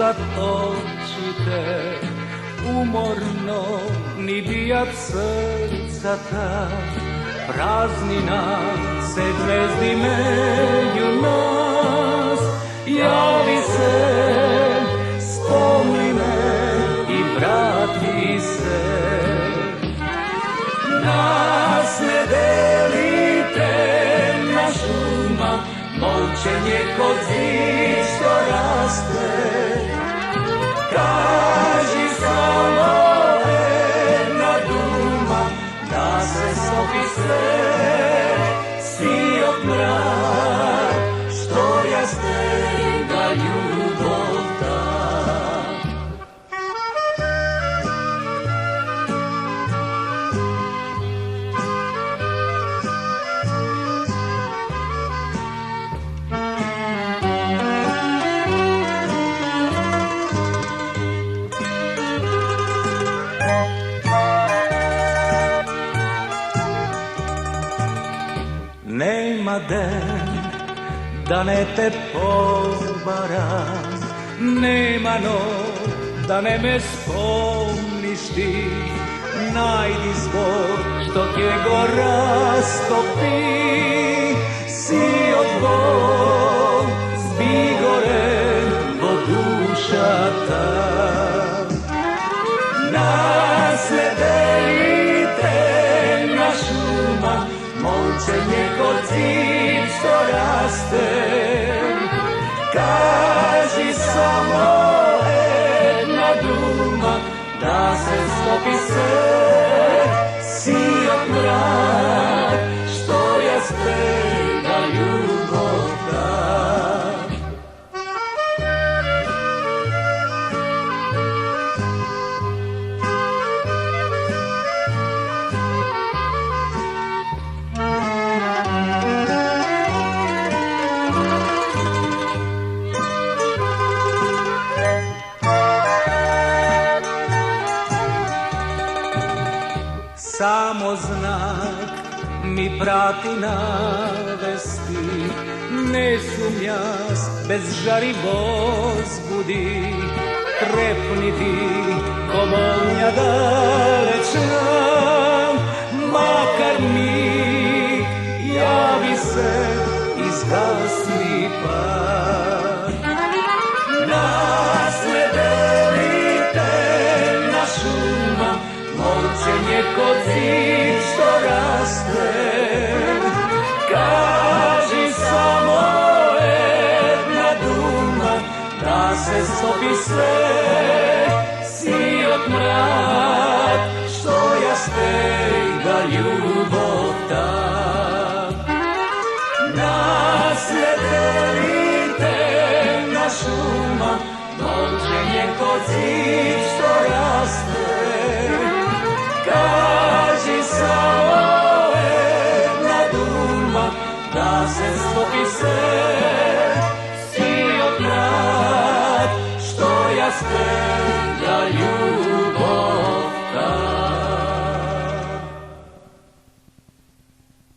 zatočite, umorno ni bijat srca ta, praznina se dvezdi među nas, javi se, spomni me i vrati se. Nas ne delite, naš uma, molčenje kod zid što raste. Kaži samo jedna duma, da se sobi sve, svi od mrak, što jasne da ljubov ta. Nema den da ne te pobaram, nema noć da ne me spomniš ti. Najdi zbog što tje gora stopi, si odbog zbigore bo duša ta. Nas ne delite, naš uma, molčenje kod zid što raste. Kaži samo jedna duma, da se stopi sve, si od mrak, što jasne da ljubov ta. Samo znak mi prati navesti, ne sumnjas, bez žari vozbudi, trepniti ko volnja dalečna, makar mi javi se i zgasni pak. Nas ne delite, naš uma, molčenje kod zid što raste. Kaži samo jedna duma, da se stopi sve, si od mrak, što jasne da ljubov ta. Nas ne delite, naš uma, molčenje kod zid što raste.